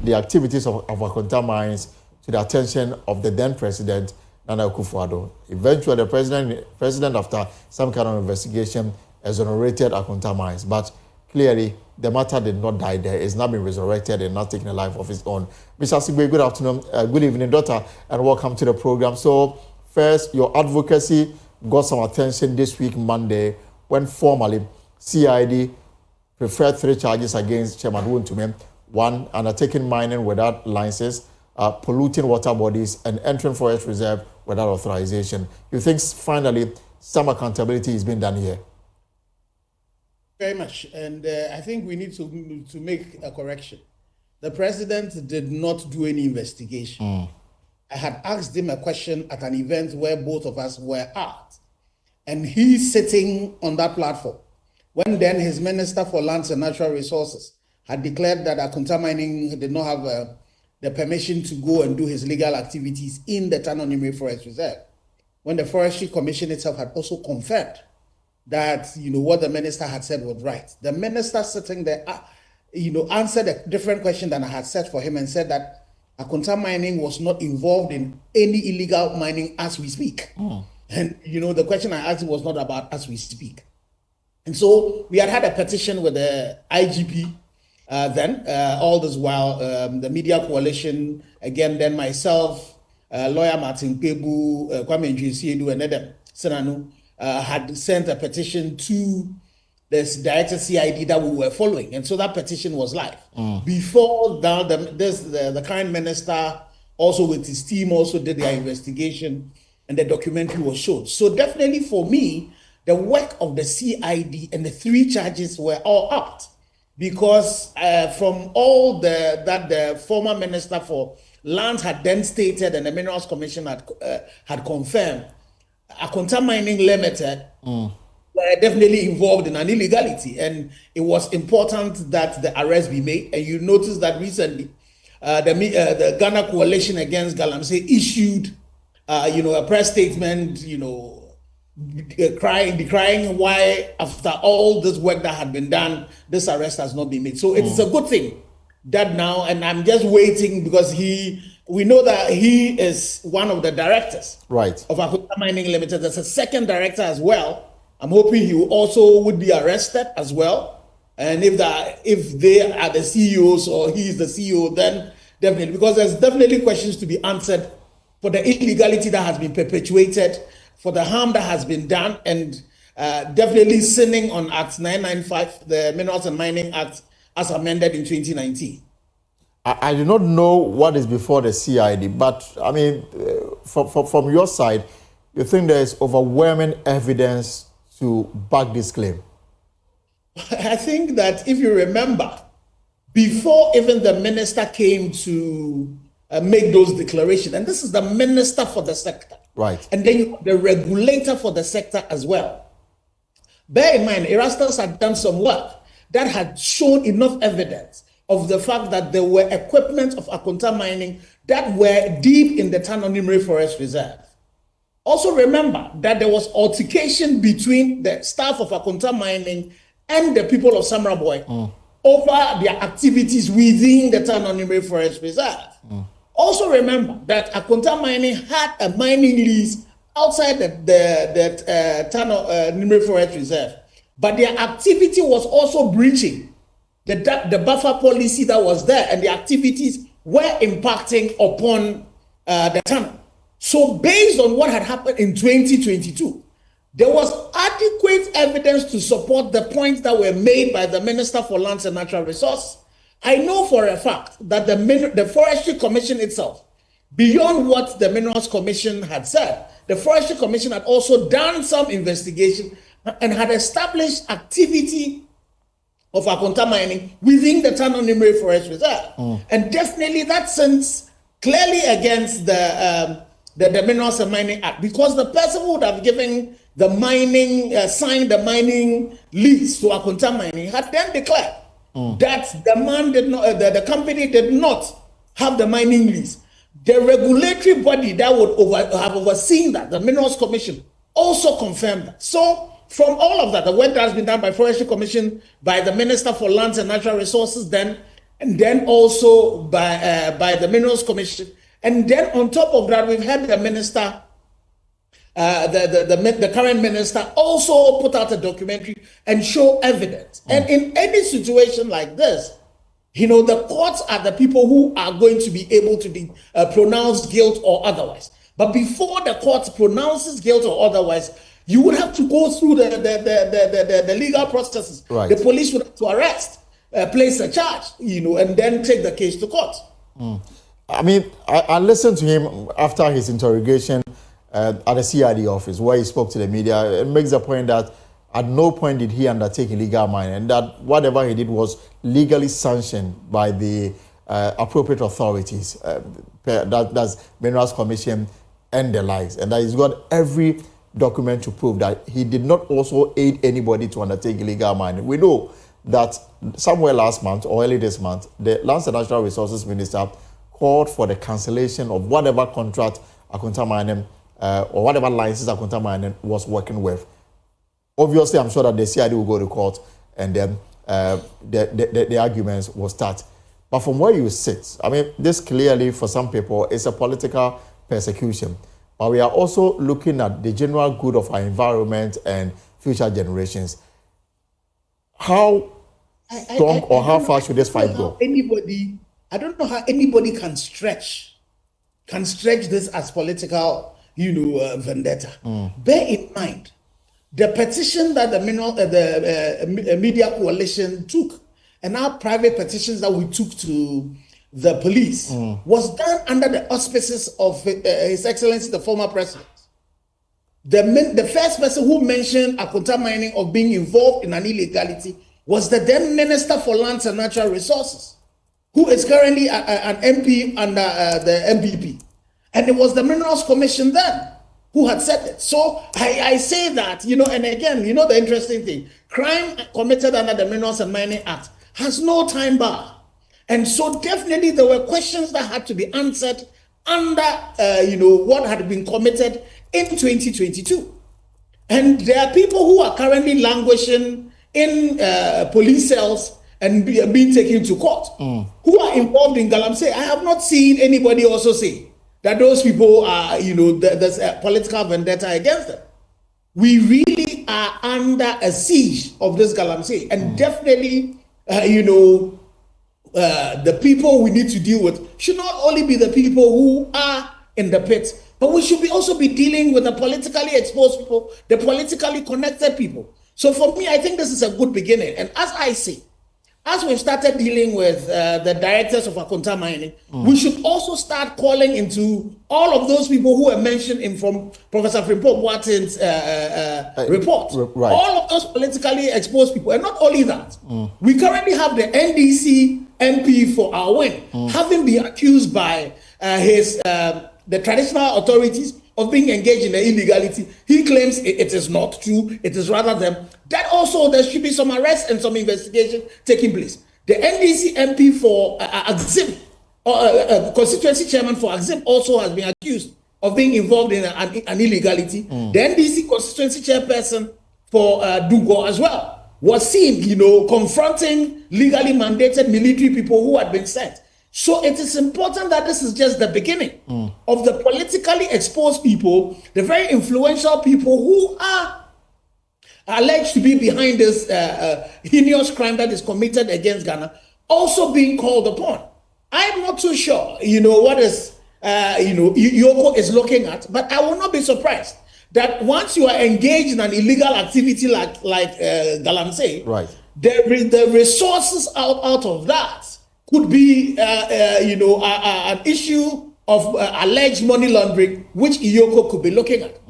the activities of Akonta mines to the attention of the then president, Nana Akufo-Addo. Eventually, the president, after some kind of investigation, exonerated Akonta mines. But clearly, the matter did not die there. It's not been resurrected and not taken a life of its own. Mr. Ashigbey, good afternoon, good evening, daughter, and welcome to the program. So, first, your advocacy got some attention this week, Monday, when formally CID preferred 3 charges against Chairman Wontumi. 1, undertaking mining without license, polluting water bodies, and entering forest reserve without authorization. You think finally some accountability is being done here? Very much, and I think we need to make a correction. The president did not do any investigation. I had asked him a question at an event where both of us were at, and he's sitting on that platform when then his Minister for Lands and Natural Resources had declared that Akonta Mining did not have the permission to go and do his legal activities in the Afenyo-Markin Forest Reserve, when the Forestry Commission itself had also confirmed that, what the minister had said was right. The minister sitting there, answered a different question than I had set for him and said that Akonta Mining was not involved in any illegal mining as we speak. And, the question I asked was not about as we speak. And so we had a petition with the IGP then, all this while, the media coalition, again, then myself, lawyer Martin Pebu, Kwame Njusiedu, and Edem Senanu, had sent a petition to this director CID that we were following. And so that petition was live. Before that, the current minister, also with his team, also did their investigation, and the documentary was shown. So definitely for me, the work of the CID and the 3 charges were all out. Because from all that the former Minister for Lands had then stated and the Minerals Commission had confirmed, Akonta Mining Limited were definitely involved in an illegality, and it was important that the arrest be made. And you notice that recently, the Ghana Coalition Against Galamsey issued, a press statement, decrying why, after all this work that had been done, this arrest has not been made. So it is a good thing that now, and I'm just waiting because we know that he is one of the directors of Akonta Mining Limited. There's a second director as well. I'm hoping he would be arrested as well. And if they are the CEOs or he is the CEO, then definitely, because there's definitely questions to be answered for the illegality that has been perpetuated, for the harm that has been done, and definitely sinning on Act 995, the Minerals and Mining Act, as amended in 2019. I do not know what is before the CID, but I mean, from your side, you think there is overwhelming evidence to back this claim? I think that if you remember, before even the minister came to make those declarations, and this is the minister for the sector, and then you have the regulator for the sector as well. Bear in mind, Erastus had done some work that had shown enough evidence of the fact that there were equipment of Akonta Mining that were deep in the Afenyo-Markin Forest Reserve. Also remember that there was altercation between the staff of Akonta Mining and the people of Samraboy over their activities within the Afenyo-Markin Forest Reserve. Also remember that Akonta Mining had a mining lease outside the Afenyo-Markin Forest Reserve, but their activity was also breaching the buffer policy that was there, and the activities were impacting upon the tunnel. So based on what had happened in 2022, there was adequate evidence to support the points that were made by the Minister for Lands and Natural Resources. I know for a fact that the Forestry Commission itself, beyond what the Minerals Commission had said, the Forestry Commission had also done some investigation and had established activity of Akonta Mining within the Afenyo-Markin Forest Reserve. And definitely that sends clearly against the Minerals and Mining Act, because the person who would have given the mining, signed the mining lease to Akonta Mining had then declared that the man did not, the company did not have the mining lease. The regulatory body that would have overseen that, the Minerals Commission, also confirmed that. So from all of that, the work that has been done by Forestry Commission, by the Minister for Lands and Natural Resources then, and then also by the Minerals Commission. And then on top of that, we've had the minister, the current minister, also put out a documentary and show evidence. And in any situation like this, the courts are the people who are going to be able to pronounce guilt or otherwise. But before the court pronounces guilt or otherwise, you would have to go through the legal processes. Right. The police would have to arrest, place a charge, and then take the case to court. I mean, I listened to him after his interrogation at the CID office, where he spoke to the media. It makes the point that at no point did he undertake illegal mining, and that whatever he did was legally sanctioned by the appropriate authorities, that's Minerals Commission and the likes, and that he's got every document to prove that he did not also aid anybody to undertake illegal mining. We know that somewhere last month or early this month, the Lands and Natural Resources Minister called for the cancellation of whatever contract Akonta Mining or whatever license Akonta Mining was working with. Obviously, I'm sure that the CID will go to court and then the arguments will start. But from where you sit, I mean, this clearly for some people is a political persecution. But we are also looking at the general good of our environment and future generations. How strong or how far should this fight go? I don't know how anybody can stretch this as political, vendetta. Bear in mind, the petition that the media coalition took, and our private petitions that we took to the police, was done under the auspices of His Excellency, the former president. The first person who mentioned Akonta Mining of being involved in an illegality was the then Minister for Lands and Natural Resources, who is currently an MP under the MPP. And it was the Minerals Commission then who had said it. So I say that, and again, the interesting thing, crime committed under the Minerals and Mining Act has no time bar. And so definitely there were questions that had to be answered under, what had been committed in 2022. And there are people who are currently languishing in police cells and being taken to court, who are involved in Galamsey. I have not seen anybody also say that those people are, there's a political vendetta against them. We really are under a siege of this Galamsey. And definitely, the people we need to deal with should not only be the people who are in the pit, but we should also be dealing with the politically exposed people, the politically connected people. So for me, I think this is a good beginning. And as I say, as we've started dealing with the directors of Akonta Mining, we should also start calling into all of those people who were mentioned from Professor Frimpong Boateng's report. Right. All of those politically exposed people. And not only that, we currently have the NDC MP for our win, having been accused by the traditional authorities of being engaged in the illegality. He claims it is not true. It is rather them. That also, there should be some arrests and some investigation taking place. The NDC MP for Axim, constituency chairman for Axim, also has been accused of being involved in an illegality. The NDC constituency chairperson for Dugo as well was seen, confronting legally mandated military people who had been sent. So it is important that this is just the beginning of the politically exposed people, the very influential people who are alleged to be behind this heinous crime that is committed against Ghana, also being called upon. I'm not too sure, what is, Yoko is looking at, but I will not be surprised that once you are engaged in an illegal activity like Galamsey, right, the resources out of that could be, an issue of alleged money laundering, which Iyoko could be looking at.